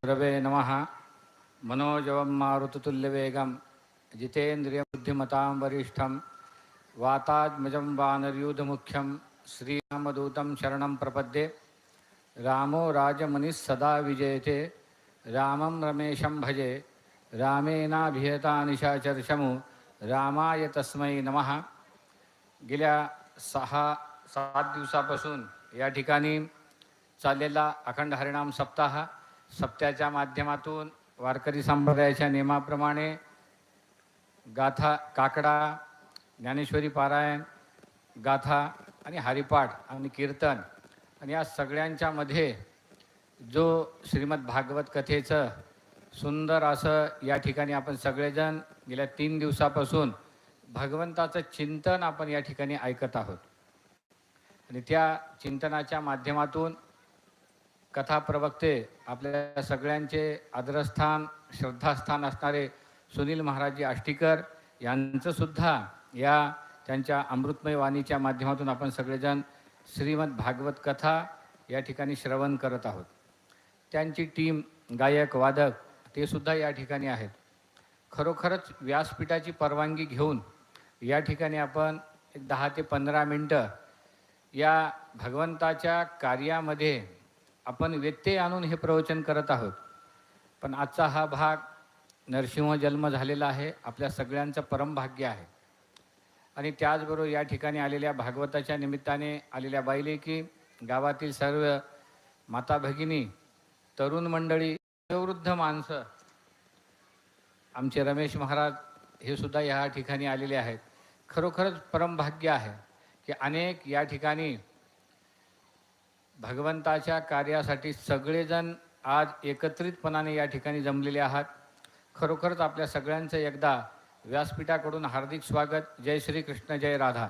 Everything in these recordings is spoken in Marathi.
गुरवे नमः। मनोजवं मारुततुल्यवेगं जितेन्द्रियबुद्धिमतां वरिष्ठं वातात्मजं वानरयूथमुख्यं श्रीरामदूतं शरणं प्रपद्ये। रामो राजमनिः सदा विजयते रामं रमेशं भजे। रामेणाभिहता निशाचरशमु रामाय तस्मै नमः। गेल्या 6-7 दिवसापासून या ठिकाणी चाललेला अखंड हरिनाम सप्ताह, सप्त्याच्या माध्यमातून वारकरी संप्रदायाच्या नियमाप्रमाणे गाथा, काकडा, ज्ञानेश्वरी पारायण, गाथा आणि हरिपाठ आणि कीर्तन आणि या सगळ्यांच्या मध्ये जो श्रीमद भागवत कथेचं सुंदर असं या ठिकाणी आपण सगळेजण गेल्या 3 दिवसापासून भगवंताचं चिंतन आपण या ठिकाणी ऐकत आहोत। आणि त्या चिंतनाच्या माध्यमातून कथा प्रवक्ते आपल्या सगळ्यांचे आदरस्थान, श्रद्धास्थान असणारे सुनील महाराजजी आष्टीकर यांचं सुद्धा या त्यांच्या अमृतमय वाणीच्या माध्यमातून आपण सगळेजण श्रीमद भागवत कथा या ठिकाणी श्रवण करत आहोत। त्यांची टीम, गायक, वादक ते सुद्धा या ठिकाणी आहेत। खरोखरच व्यासपीठाची परवानगी घेऊन या ठिकाणी आपण 10 ते 15 मिनटं या भगवंताच्या कार्यामध्ये आपण व्यत्यय आणून हे प्रवचन करत आहोत। पण आजचा हा भाग नरसिंह जन्म झालेला आहे, आपल्या सगळ्यांचं परमभाग्य आहे। आणि त्याचबरोबर या ठिकाणी आलेल्या भागवताच्या निमित्ताने आलेल्या बाईलेकी, गावातील सर्व माता भगिनी, तरुण मंडळी, वयोवृद्ध माणसं, आमचे रमेश महाराज हे सुद्धा या ठिकाणी आलेले आहेत। खरोखरच परमभाग्य आहे की अनेक या ठिकाणी भगवंताच्या कार्यासाठी सगळेजण आज एकत्रितपणाने या ठिकाणी जमलेले आहात। खरोखरच आपल्या सगळ्यांचं एकदा व्यासपीठाकडून हार्दिक स्वागत। जय श्री कृष्ण, जय राधा।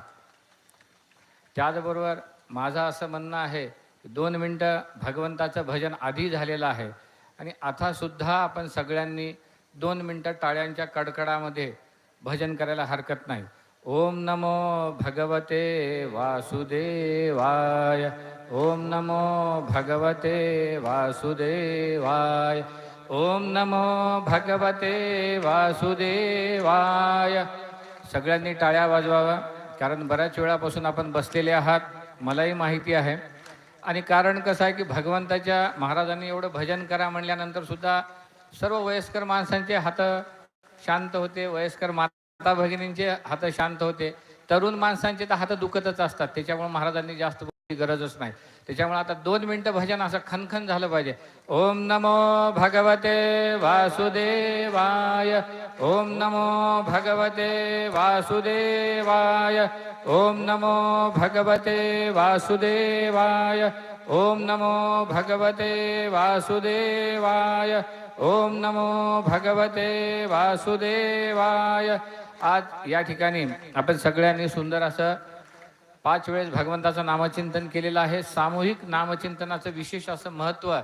त्याचबरोबर माझं असं म्हणणं आहे की 2 मिनटं भगवंताचं भजन आधी झालेलं आहे आणि आता सुद्धा आपण सगळ्यांनी 2 मिनटं टाळ्यांच्या कडकडामध्ये भजन करायला हरकत नाही। ओम नमो भगवते वासुदेवाय, ओम नमो भगवते वासुदेवाय, ओम नमो भगवते वासुदेवाय। सगळ्यांनी टाळ्या वाजवाव्या, कारण बऱ्याच वेळापासून आपण बसलेले आहात, मलाही माहिती आहे। आणि कारण कसं आहे की भगवंताच्या महाराजांनी एवढं भजन करा म्हणल्यानंतर सुद्धा सर्व वयस्कर माणसांचे हात शांत होते, वयस्कर माता भगिनींचे हात शांत होते, तरुण माणसांचे तर हात दुखतच असतात। त्याच्यामुळे महाराजांनी जास्त गरजच नाही। त्याच्यामुळे आता 2 मिनटं भजन असं खनखन झालं पाहिजे। ओम नमो भगवते वासुदेवाय, ओम नमो भगवते वासुदेवाय, ओम नमो भगवते वासुदेवाय, ओम नमो भगवते वासुदेवाय, ओम नमो भगवते वासुदेवाय। आज या ठिकाणी आपण सगळ्यांनी सुंदर असं 5 वेळेस भगवंताचं नामचिंतन केलेलं आहे। सामूहिक नामचिंतनाचं विशेष असं महत्त्व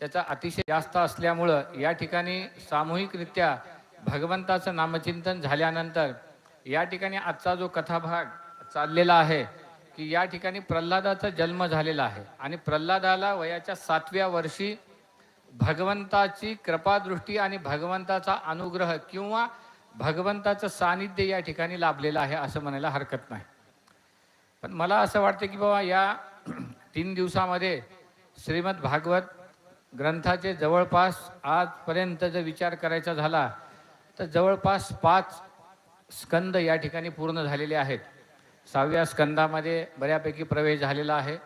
त्याचा अतिशय जास्त असल्यामुळं या ठिकाणी सामूहिकरित्या भगवंताचं नामचिंतन झाल्यानंतर या ठिकाणी आजचा जो कथाभाग चाललेला आहे की या ठिकाणी प्रल्हादाचा जन्म झालेला आहे आणि प्रल्हादाला वयाच्या 7व्या वर्षी भगवंताची कृपादृष्टी आणि भगवंताचा अनुग्रह किंवा भगवंताचं सानिध्य या ठिकाणी लाभलेलं आहे असं म्हणायला हरकत नाही। पण मला असं वाटतं की बाबा या 3 दिवसामध्ये श्रीमद भागवत ग्रंथाचे जवळपास आजपर्यंत जर विचार करायचा झाला तर जवळपास 5 स्कंद या ठिकाणी पूर्ण झालेले आहेत। 6व्या स्कंदामध्ये बऱ्यापैकी प्रवेश झालेला आहे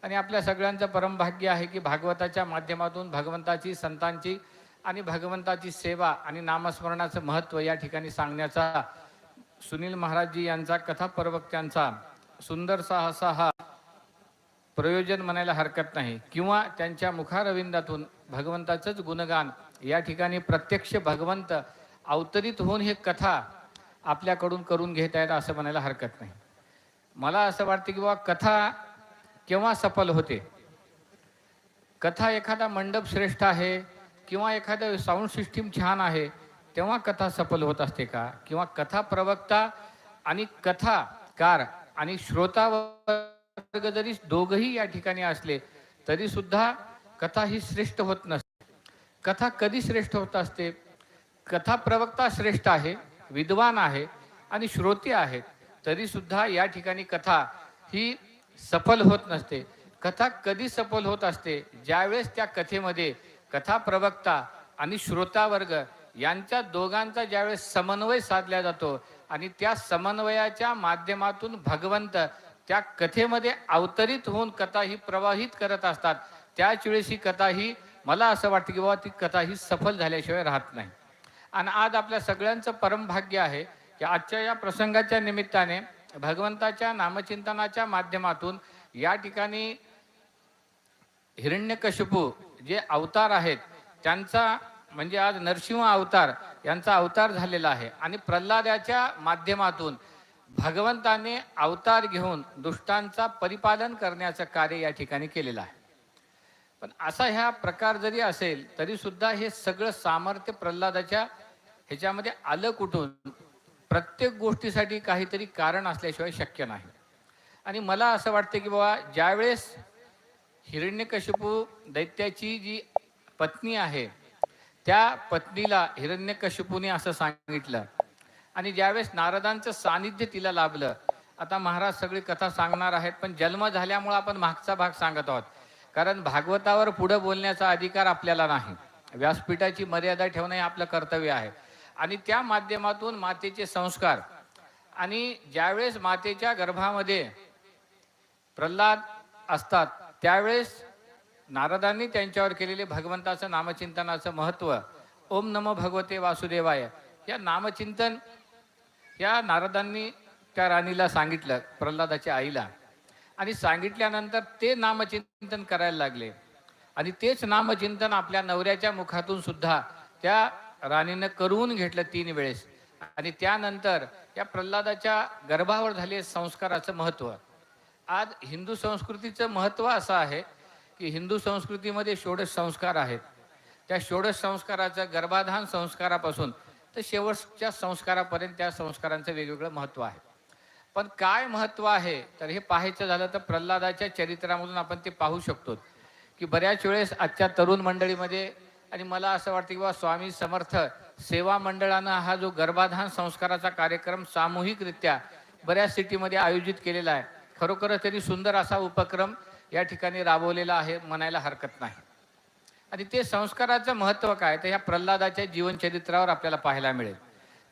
आणि आपल्या सगळ्यांचं परमभाग्य आहे की भागवताच्या माध्यमातून भगवंताची, संतांची आणि भगवंताची सेवा आणि नामस्मरणाचं महत्त्व या ठिकाणी सांगण्याचा सुनील महाराजजी यांचा कथा प्रवक्त्यांचा सुंदरसा असा हा प्रयोजन म्हणायला हरकत नाही किंवा त्यांच्या मुखारविंदातून भगवंताचंच गुणगान या ठिकाणी प्रत्यक्ष भगवंत अवतरित होऊन हे कथा आपल्याकडून करून घेत आहेत असं म्हणायला हरकत नाही। मला असं वाटतं की बाबा कथा केव्हा सफल होते? कथा एखादा मंडप श्रेष्ठ आहे किंवा एखादं साऊंड सिस्टीम छान आहे तेव्हा कथा सफल होत असते का? किंवा कथा प्रवक्ता आणि कथाकार आणि श्रोता जरी दोघंही या ठिकाणी असले तरी सुद्धा कथा ही श्रेष्ठ होत नसते। कथा कधी श्रेष्ठ होत असते? कथा प्रवक्ता श्रेष्ठ आहे, विद्वान आहे आणि श्रोते आहेत, तरीसुद्धा या ठिकाणी कथा ही सफल होत नसते. कथा कधी सफल होत असते? ज्यावेळेस त्या कथेमध्ये कथा प्रवक्ता आणि श्रोतावर्ग यांच्या दोघांचा ज्यावेळेस समन्वय साधला जातो आणि त्या समन्वयाच्या माध्यमातून भगवंत त्या कथेमध्ये अवतरित होऊन कथा ही प्रवाहित करत असतात, त्याच वेळेस ही कथा ही, मला असं वाटतं की बाबा ती कथा ही सफल झाल्याशिवाय राहत नाही. आणि आज आपल्या सगळ्यांचं परमभाग्य आहे की आजच्या या प्रसंगाच्या निमित्ताने भगवंताच्या नामचिंतनाच्या माध्यमातून या ठिकाणी हिरण्यकशिपू जे अवतार आहेत त्यांचा, म्हणजे आज नरसिंह अवतार यांचा अवतार झालेला आहे आणि प्रल्हादाच्या माध्यमातून भगवंताने अवतार घेऊन दुष्टांचा परिपालन करण्याचं कार्य या ठिकाणी केलेलं आहे. पण असा ह्या प्रकार जरी असेल तरी सुद्धा हे सगळं सामर्थ्य प्रल्हादाच्या ह्याच्यामध्ये आलं कुठून? प्रत्येक गोष्टीसाठी काहीतरी कारण असल्याशिवाय शक्य नाही. आणि मला असं वाटतं की बाबा ज्यावेळेस हिरण्यकशिपू दैत्याची जी पत्नी आहे त्या पत्नीला हिरण्यकशिपूने असं सांगितलं आणि ज्यावेळेस नारदांचं सानिध्य तिला लाभलं, आता महाराज सगळी कथा सांगणार आहेत पण जन्म झाल्यामुळे आपण मागचा भाग सांगत आहोत, कारण भागवतावर पुढे बोलण्याचा अधिकार आपल्याला नाही. व्यासपीठाची मर्यादा ठेवणं हे आपलं कर्तव्य आहे. आणि त्या माध्यमातून मातेचे संस्कार, आणि ज्यावेळेस मातेच्या गर्भामध्ये प्रल्हाद असतात त्यावेळेस नारदांनी त्यांच्यावर केलेले भगवंताचं नामचिंतनाचं महत्त्व, ओम नमो भगवते वासुदेवाय, या नामचिंतन या नारदांनी त्या राणीला सांगितलं, प्रल्हादाच्या आईला, आणि सांगितल्यानंतर ते नामचिंतन करायला लागले. आणि तेच नामचिंतन आपल्या नवऱ्याच्या मुखातून सुद्धा त्या राणीनं करून घेतलं 3 वेळेस. आणि त्यानंतर या प्रल्हादाच्या गर्भावर झाले संस्काराचं महत्त्व. आज हिंदू संस्कृतीचं महत्त्व असं आहे की हिंदू संस्कृतीमध्ये षोडश संस्कार आहेत. त्या षोडश संस्काराचं गर्भाधान संस्कारापासून तर शेवटच्या संस्कारापर्यंत त्या संस्कारांचं वेगवेगळं महत्त्व आहे. पण काय महत्त्व आहे तर हे पाहायचं झालं तर प्रल्हादाच्या चरित्रामधून आपण ते पाहू शकतो की बऱ्याच वेळेस आजच्या तरुण मंडळीमध्ये, आणि मला असं वाटतं की बाबा स्वामी समर्थ सेवा मंडळानं हा जो गर्भाधान संस्काराचा कार्यक्रम सामूहिकरित्या बऱ्याच सिटीमध्ये आयोजित केलेला आहे, खरोखरच त्यांनी सुंदर असा उपक्रम या ठिकाणी राबवलेला आहे म्हणायला हरकत नाही. आणि ते संस्काराचं महत्त्व काय तर ह्या प्रल्हादाच्या जीवनचरित्रावर आपल्याला पाहायला मिळेल.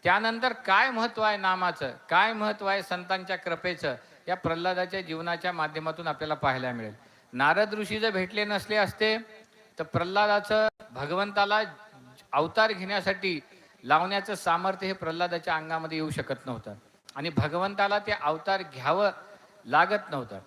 त्यानंतर काय महत्त्व आहे नामाचं, काय महत्त्व आहे संतांच्या कृपेचं, या प्रल्हादाच्या जीवनाच्या माध्यमातून आपल्याला पाहायला मिळेल. नारद ऋषी जर भेटले नसले असते तर प्रल्हादाचं भगवंताला अवतार घेण्यासाठी लावण्याचं सामर्थ्य हे प्रल्हादाच्या अंगामध्ये येऊ शकत नव्हतं आणि भगवंताला ते अवतार घ्यावं लागत नव्हतं.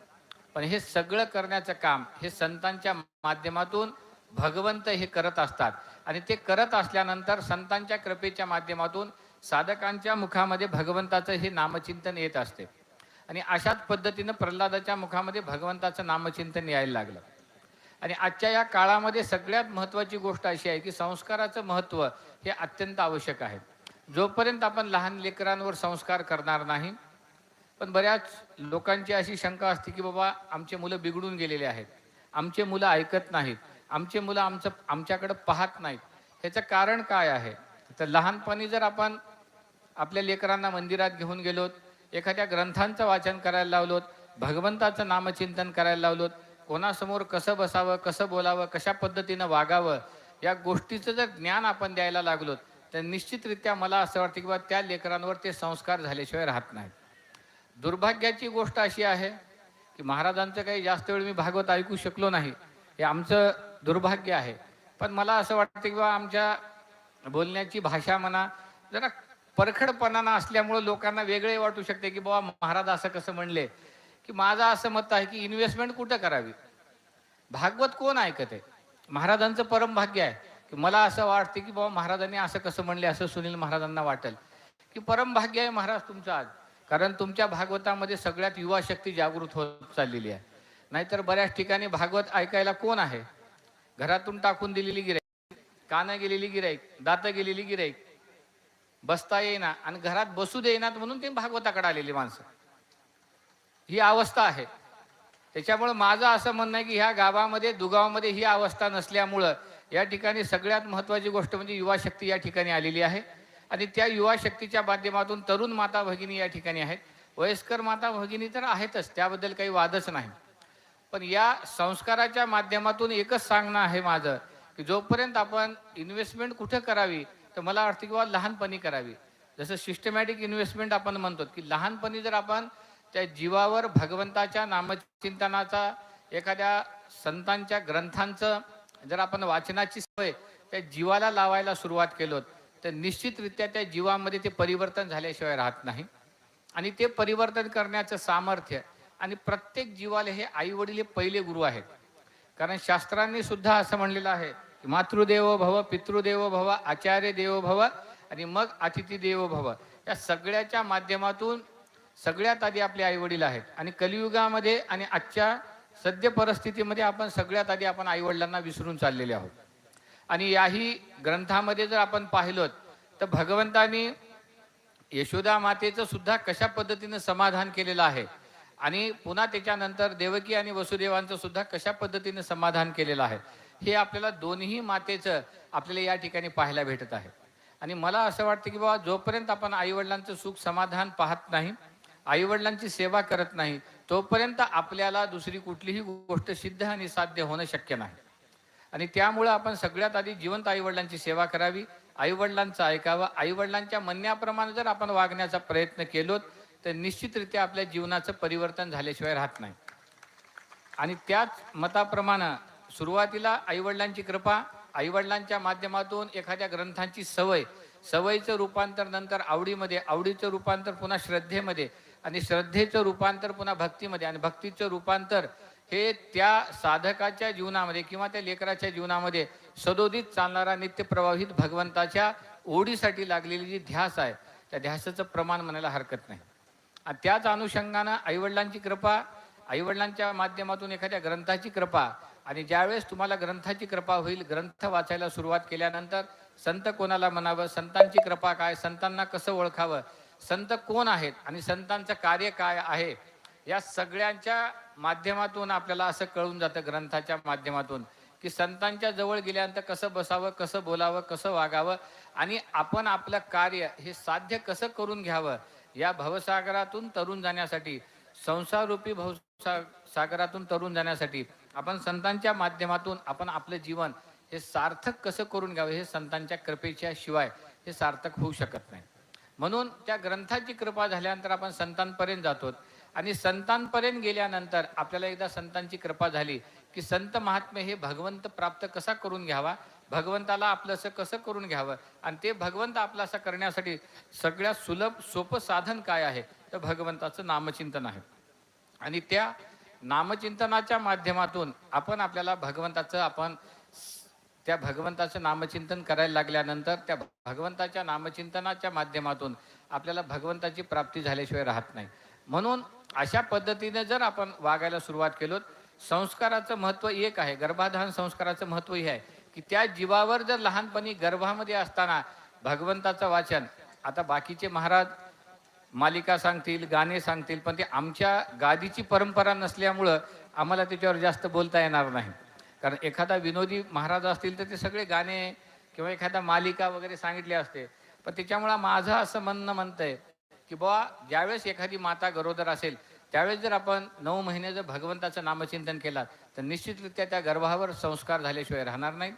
पण हे सगळं करण्याचं काम हे संतांच्या माध्यमातून भगवंत हे करत असतात. आणि ते करत असल्यानंतर संतांच्या कृपेच्या माध्यमातून साधकांच्या मुखामध्ये भगवंताचं हे नामचिंतन येत असते. आणि अशाच पद्धतीनं प्रल्हादाच्या मुखामध्ये भगवंताचं नामचिंतन यायला लागलं. आणि आजच्या या काळामध्ये सगळ्यात महत्त्वाची गोष्ट अशी आहे की संस्काराचं महत्त्व हे अत्यंत आवश्यक आहे. जोपर्यंत आपण लहान लेकरांवर संस्कार करणार नाही, पण बऱ्याच लोकांची अशी शंका असते की बाबा आमचे मुलं बिघडून गेलेले आहेत, आमचे मुलं ऐकत नाहीत, आमचे मुलं आमच्याकडे पाहत नाहीत. ह्याचं कारण काय आहे तर लहानपणी जर आपण आपल्या लेकरांना मंदिरात घेऊन गेलोत, एखाद्या ग्रंथांचं वाचन करायला लावलोत, भगवंताचं नामचिंतन करायला लावलोत, कोणासमोर कसं बसावं, कसं बोलावं, कशा पद्धतीनं वागावं, या गोष्टीचं जर ज्ञान आपण द्यायला लागलोत तर निश्चितरित्या मला असं वाटतं की बाबा त्या लेकरांवर ते संस्कार झाल्याशिवाय राहत नाहीत. दुर्भाग्याची गोष्ट अशी आहे की महाराजांचं काही जास्त वेळ मी भागवत ऐकू शकलो नाही, हे आमचं दुर्भाग्य आहे. पण मला असं वाटतं की बाबा आमच्या बोलण्याची भाषा म्हणा जरा परखडपणानं असल्यामुळं लोकांना वेगळे वाटू शकते की बाबा महाराज असं कसं म्हणले, की माझं असं मत आहे की इन्व्हेस्टमेंट कुठं करावी, भागवत कोण ऐकत आहे. महाराजांचं परम भाग्य आहे की मला असं वाटते की बाबा महाराजांनी असं कसं म्हणले असं सुनील महाराजांना वाटेल की परम भाग्य आहे महाराज तुमचं आज, कारण तुमच्या भागवतामध्ये सगळ्यात युवा शक्ती जागृत होत चाललेली आहे. नाहीतर बऱ्याच ठिकाणी भागवत ऐकायला कोण आहे, घरातून टाकून दिलेली गिराईक, कानं गेलेली गिराईक, दातं गेलेली गिराईक, बसता येईना आणि घरात बसू देईनात म्हणून ते भागवताकडे आलेली माणसं, ही अवस्था आहे. त्याच्यामुळे माझं असं म्हणणं आहे की ह्या गावामध्ये दुगावामध्ये ही अवस्था नसल्यामुळं या ठिकाणी सगळ्यात महत्त्वाची गोष्ट म्हणजे युवा शक्ती या ठिकाणी आलेली आहे आणि त्या युवा शक्तीच्या माध्यमातून तरुण माता भगिनी या ठिकाणी आहेत. वयस्कर माता भगिनी तर आहेतच, त्याबद्दल काही वादच नाही. पण या संस्काराच्या माध्यमातून एकच सांगणं आहे माझं, की जोपर्यंत आपण इन्व्हेस्टमेंट कुठे करावी, तर मला वाटतं की लहानपणी करावी. जसं सिस्टमॅटिक इन्व्हेस्टमेंट आपण म्हणतो, की लहानपणी जर आपण त्या जीवावर भगवंताच्या नामचिंतनाचा, एखाद्या संतांच्या ग्रंथांचं जर आपण वाचनाची सवय त्या जीवाला लावायला सुरुवात केलो, तर निश्चितरित्या त्या जीवामध्ये ते परिवर्तन झाल्याशिवाय राहत नाही. आणि ते परिवर्तन करण्याचं सामर्थ्य, आणि प्रत्येक जीवाला हे आईवडील हे पहिले गुरु आहेत. कारण शास्त्रांनी सुद्धा असं म्हणलेलं आहे की मातृदेवो भव, पितृदेवो भव, आचार्य देवो भव आणि मग अतिथी देवो भव. या सगळ्याच्या माध्यमातून सगळ्यात आधी आपले आईवडील आहेत. आणि कलियुगामध्ये आणि आजच्या सद्य परिस्थितीमध्ये आपण सगळ्यात आधी आपण आईवडिलांना विसरून चाललेले आहोत. आणि याही ग्रंथामध्ये जर आपण पाहिलं तर भगवंतांनी यशोदा मातेचं सुद्धा कशा पद्धतीनं समाधान केलेलं आहे, आणि पुन्हा त्याच्यानंतर देवकी आणि वसुदेवांचं सुद्धा कशा पद्धतीने समाधान केलेलं आहे, हे आपल्याला दोन्ही मातेचं आपल्याला या ठिकाणी पाहायला भेटत आहे. आणि मला असं वाटतं की बाबा जोपर्यंत आपण आईवडिलांचं सुख समाधान पाहत नाही, आईवडिलांची सेवा करत नाही, तोपर्यंत आपल्याला दुसरी कुठलीही गोष्ट सिद्ध आणि साध्य होणं शक्य नाही. आणि त्यामुळं आपण सगळ्यात आधी जिवंत आईवडिलांची सेवा करावी, आईवडिलांचं ऐकावं. आईवडिलांच्या म्हणण्याप्रमाणे जर आपण वागण्याचा प्रयत्न केलो तर निश्चितरित्या आपल्या जीवनाचं परिवर्तन झाल्याशिवाय राहत नाही. आणि त्याच मताप्रमाणे सुरुवातीला आईवडिलांची कृपा, आईवडिलांच्या माध्यमातून एखाद्या ग्रंथांची सवय, सवयीचं रूपांतर नंतर आवडीमध्ये, आवडीचं रूपांतर पुन्हा श्रद्धेमध्ये, आणि श्रद्धेचं रूपांतर पुन्हा भक्तीमध्ये, आणि भक्तीचं रूपांतर हे त्या साधकाच्या जीवनामध्ये किंवा त्या लेकराच्या जीवनामध्ये सदोदित चालणारा नित्यप्रवाहित भगवंताच्या ओढीसाठी लागलेली जी ध्यास आहे, त्या ध्यासाचं प्रमाण म्हणायला हरकत नाही. आणि त्याच अनुषंगानं आईवडिलांची कृपा, आईवडिलांच्या माध्यमातून एखाद्या ग्रंथाची कृपा, आणि ज्यावेळेस तुम्हाला ग्रंथाची कृपा होईल, ग्रंथ वाचायला सुरुवात केल्यानंतर संत कोणाला म्हणावं, संतांची कृपा काय, संतांना कसं ओळखावं, संत कोण आहेत आणि संतांचं कार्य काय आहे, या सगळ्यांच्या माध्यमातून आपल्याला असं कळून जातं ग्रंथाच्या माध्यमातून, की संतांच्या जवळ गेल्यानंतर कसं बसावं, कसं बोलावं, कसं वागावं, आणि आपण आपलं कार्य हे साध्य कसं करून घ्यावं. या भवसागरातून तरुण जाण्यासाठी, संसाररूपी भवसागरातून तरुण जाण्यासाठी आपण संतांच्या माध्यमातून आपण आपलं जीवन हे सार्थक कसं करून घ्यावं, हे संतांच्या कृपेच्या शिवाय हे सार्थक होऊ शकत नाही. म्हणून त्या ग्रंथाची कृपा झाल्यानंतर आपण संतांपर्यंत जातो, आणि संतांपर्यंत गेल्यानंतर आपल्याला एकदा संतांची कृपा झाली की संत महात्म्य हे भगवंत प्राप्त कसा करून घ्यावा, भगवंताला आपलंसं कसं करून घ्यावं, आणि ते भगवंत आपलासा करण्यासाठी सगळ्यात सुलभ सोपं साधन काय आहे, तर भगवंताचं नामचिंतन आहे. आणि त्या नामचिंतनाच्या माध्यमातून आपण आपल्याला त्या भगवंताचं नामचिंतन करायला लागल्यानंतर त्या भगवंताच्या नामचिंतनाच्या माध्यमातून आपल्याला भगवंताची प्राप्ती झाल्याशिवाय राहत नाही. म्हणून अशा पद्धतीने जर आपण वागायला सुरुवात केलो, संस्काराचं महत्त्व एक आहे, गर्भाधान संस्काराचं महत्त्व हे आहे की त्या जीवावर जर लहानपणी गर्भामध्ये असताना भगवंताचं वाचन, आता बाकीचे महाराज मालिका सांगतील, गाणे सांगतील, पण ते आमच्या गादीची परंपरा नसल्यामुळं आम्हाला त्याच्यावर जास्त बोलता येणार नाही. कारण एखादा विनोदी महाराज असतील तर ते सगळे गाणे किंवा एखादा मालिका वगैरे सांगितले असते. पण त्याच्यामुळं माझं असं म्हणतंय की बुवा, ज्यावेळेस एखादी माता गरोदर असेल त्यावेळेस जर आपण 9 महिने जर भगवंताचं नामचिंतन केलं तर निश्चितरित्या त्या गर्भावर संस्कार झाल्याशिवाय राहणार नाही,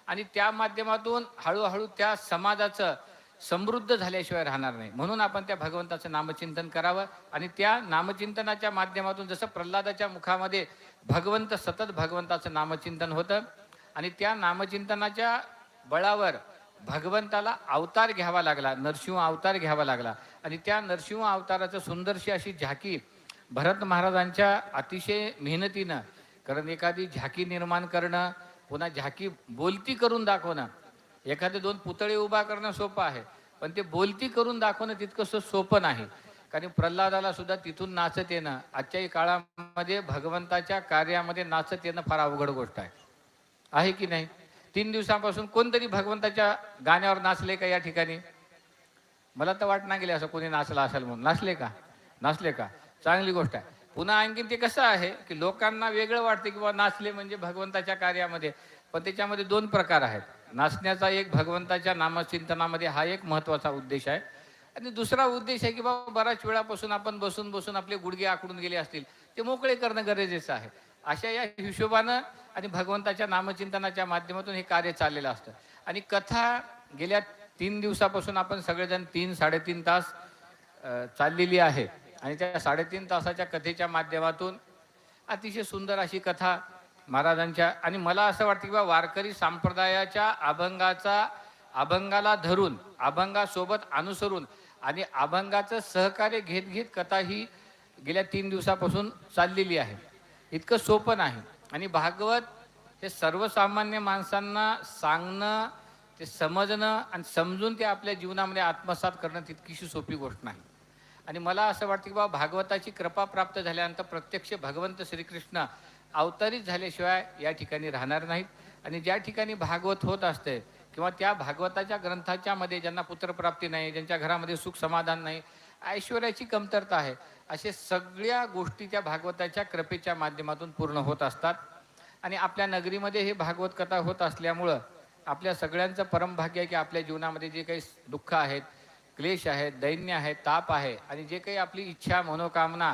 आणि त्या माध्यमातून हळूहळू त्या समाजाचं समृद्ध झाल्याशिवाय राहणार नाही. म्हणून आपण त्या भगवंताचं नामचिंतन करावं, आणि त्या नामचिंतनाच्या माध्यमातून जसं प्रल्हादाच्या मुखामध्ये भगवंत सतत भगवंताचं नामचिंतन होतं, आणि त्या नामचिंतनाच्या बळावर भगवंताला अवतार घ्यावा लागला, नरसिंह अवतार घ्यावा लागला, आणि त्या नरसिंह अवताराचं सुंदरशी अशी झाकी भरत महाराजांच्या अतिशय मेहनतीनं, कारण एखादी झाकी निर्माण करणं, पुन्हा झाकी बोलती करून दाखवणं, एखादे 2 पुतळे उभा करणं सोपं आहे, पण ते बोलती करून दाखवणं तितकंसं सोपं नाही. कारण प्रल्हादाला सुद्धा तिथून नाचत येणं, आजच्याही काळामध्ये भगवंताच्या कार्यामध्ये नाचत येणं फार अवघड गोष्ट आहे की नाही. 3 दिवसांपासून कोणतरी भगवंताच्या गाण्यावर नाचले का या ठिकाणी? मला तर वाटणार गेले असं कोणी नाचलं असेल म्हणून. नाचले का? चांगली गोष्ट आहे. पुन्हा आणखीन ते कसं आहे की लोकांना वेगळं वाटतं की बाबा नाचले म्हणजे भगवंताच्या कार्यामध्ये, पण त्याच्यामध्ये दोन प्रकार आहेत. नाचण्याचा एक भगवंताच्या नामचिंतनामध्ये हा एक महत्त्वाचा उद्देश आहे आणि दुसरा उद्देश आहे की बाबा बऱ्याच वेळापासून आपण बसून बसून आपले गुडघे आखडून गेले असतील, ते मोकळे करणं गरजेचं आहे. अशा या हिशोबानं आणि भगवंताच्या नामचिंतनाच्या माध्यमातून हे कार्य चाललेलं असतं. आणि कथा गेल्या 3 दिवसापासून आपण सगळेजण 3-3.5 तास चाललेली आहे आणि त्या 3.5 तासाच्या कथेच्या माध्यमातून अतिशय सुंदर अशी कथा महाराजांच्या. आणि मला असं वाटतं की बा वारकरी संप्रदायाच्या अभंगाला धरून, अभंगासोबत अनुसरून आणि अभंगाचं सहकार्य घेत घेत कथा ही गेल्या 3 दिवसापासून चाललेली आहे. इतकं सोपं नाही. आणि भागवत हे सर्वसामान्य माणसांना सांगणं, ते समजणं आणि समजून ते आपल्या जीवनामध्ये आत्मसात करणं तितकीशी सोपी गोष्ट नाही. आणि मला असं वाटतं की बाबा भागवताची कृपा प्राप्त झाल्यानंतर प्रत्यक्ष भगवंत श्रीकृष्ण अवतरित झाल्याशिवाय या ठिकाणी राहणार नाहीत. आणि ज्या ठिकाणी भागवत होत असते किंवा त्या भागवताच्या ग्रंथाच्या मध्ये ज्यांना पुत्रप्राप्ती नाही, ज्यांच्या घरामध्ये सुख समाधान नाही, ऐश्वर्याची कमतरता आहे, असे सगळ्या गोष्टी त्या भागवताच्या कृपेच्या माध्यमातून पूर्ण होत असतात. आणि आपल्या नगरीमध्ये हे भागवत कथा होत असल्यामुळं आपल्या सगळ्यांचं परमभाग्य आहे की आपल्या जीवनामध्ये जे काही दुःख आहेत, क्लेश आहेत, दैन्य आहे, ताप आहे आणि जे काही आपली इच्छा, मनोकामना,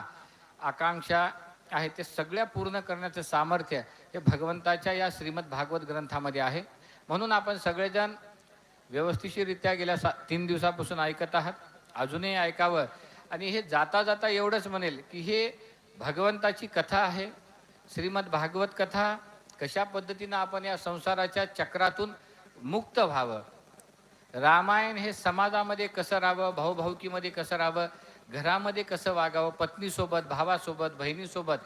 आकांक्षा आहे ते सगळ्या पूर्ण करण्याचं सामर्थ्य हे भगवंताच्या या श्रीमद भागवत ग्रंथामध्ये आहे. म्हणून आपण सगळेजण व्यवस्थितरित्या गेल्या 3 दिवसापासून ऐकत आहात. अजूनही ऐकावं. आणि हे जाता जाता एवढंच म्हणेल की हे भगवंताची कथा आहे. श्रीमद भागवत कथा कशा पद्धतीनं आपण या संसाराच्या चक्रातून मुक्त व्हावं, रामायण हे समाजामध्ये कसं राहावं, भाऊभाऊकीमध्ये कसं राहावं, घरामध्ये कसं वागावं, पत्नीसोबत, भावासोबत, बहिणीसोबत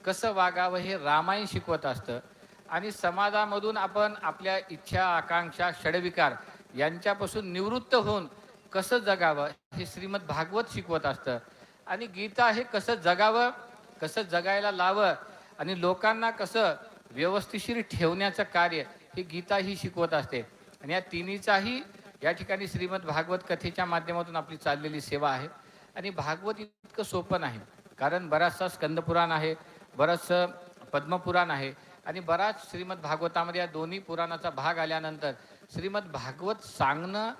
कसं वागावं हे रामायण शिकवत असतं. आणि समाजामधून आपण आपल्या इच्छा, आकांक्षा, षडविकार यांच्यापासून निवृत्त होऊन कसं जगावं हे श्रीमद भागवत शिकवत असतं. आणि गीता हे कसं जगावं, कसं जगायला लावं आणि लोकांना कसं व्यवस्थिशीर ठेवण्याचं कार्य हे गीता ही शिकवत असते. आणि या तिन्हीचाही या ठिकाणी श्रीमद भागवत कथेच्या माध्यमातून आपली चाललेली सेवा आहे. आणि भागवत इतकं सोपं नाही, कारण बराचसा स्कंदपुराण आहे, बरंचसं पद्मपुराण आहे आणि बराच श्रीमद भागवतामध्ये या दोन्ही पुराणाचा भाग आल्यानंतर श्रीमद भागवत सांगणं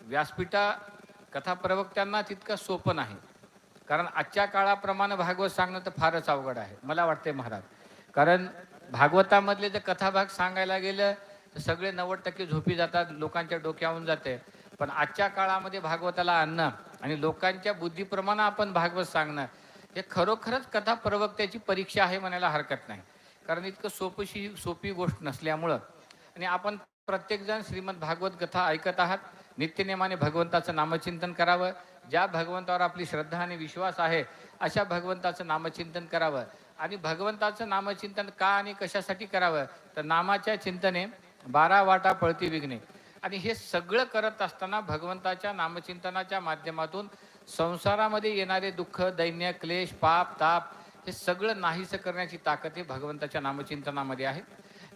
व्यासपीठा कथा प्रवक्त्यांना तितकं सोपं नाही. कारण आजच्या काळाप्रमाणे भागवत सांगणं तर फारच अवघड आहे मला वाटते महाराज. कारण भागवतामधले जर कथाभाग सांगायला गेलं तर सगळे 90% झोपी जातात, लोकांच्या डोक्यावरून जाते. पण आजच्या काळामध्ये भागवताला आणणं आणि लोकांच्या बुद्धीप्रमाणे आपण भागवत सांगणं हे खरोखरच कथा प्रवक्त्याची परीक्षा आहे म्हणायला हरकत नाही. कारण इतकं सोपी गोष्ट नसल्यामुळं. आणि आपण प्रत्येकजण श्रीमद भागवत कथा ऐकत आहात. नित्यनेमाने भगवंताचं नामचिंतन करावं. ज्या भगवंतावर आपली श्रद्धा आणि विश्वास आहे अशा भगवंताचं नामचिंतन करावं. आणि भगवंताचं नामचिंतन का आणि कशासाठी करावं तर नामाच्या चिंतने 12 वाटा पळती विघ्ने. आणि हे सगळं करत असताना भगवंताच्या नामचिंतनाच्या माध्यमातून संसारामध्ये येणारे दुःख, दैन्य, क्लेश, पाप, ताप हे सगळं नाहीसं करण्याची ताकद हे भगवंताच्या नामचिंतनामध्ये आहे.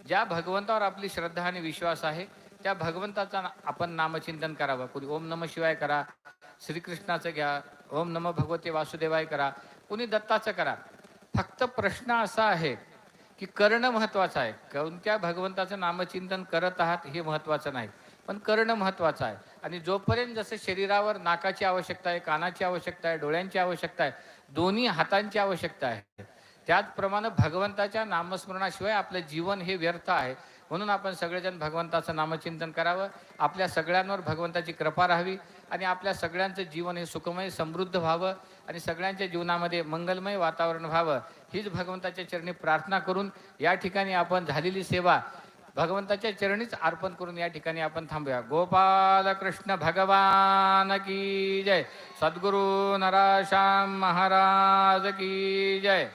ज्या भगवंतावर आपली श्रद्धा आणि विश्वास आहे त्या भगवंताचा आपण नामचिंतन करावं. कोणी ओम नमः शिवाय करा, श्रीकृष्णाचं घ्या, ओम नमः भगवते वासुदेवाय करा, कोणी दत्ताचं करा. फक्त प्रश्न असा आहे की करणं महत्त्वाचं आहे. कोणत्या भगवंताचं नामचिंतन करत आहात हे महत्त्वाचं नाही, पण करणं महत्त्वाचं आहे. आणि जोपर्यंत जसं शरीरावर नाकाची आवश्यकता आहे, कानाची आवश्यकता आहे, डोळ्यांची आवश्यकता आहे, दोन्ही हातांची आवश्यकता आहे, त्याचप्रमाणे भगवंताच्या नामस्मरणाशिवाय आपलं जीवन हे व्यर्थ आहे. म्हणून आपण सगळेजण भगवंताचं नामचिंतन करावं. आपल्या सगळ्यांवर भगवंताची कृपा राहावी आणि आपल्या सगळ्यांचं जीवन हे सुखमय, समृद्ध व्हावं आणि सगळ्यांच्या जीवनामध्ये मंगलमय वातावरण व्हावं हीच भगवंताच्या चरणी प्रार्थना करून या ठिकाणी आपण झालेली सेवा भगवंताच्या चरणीच अर्पण करून या ठिकाणी आपण थांबूया. गोपाल कृष्ण भगवान की जय. सद्गुरु नराशाम महाराज की जय.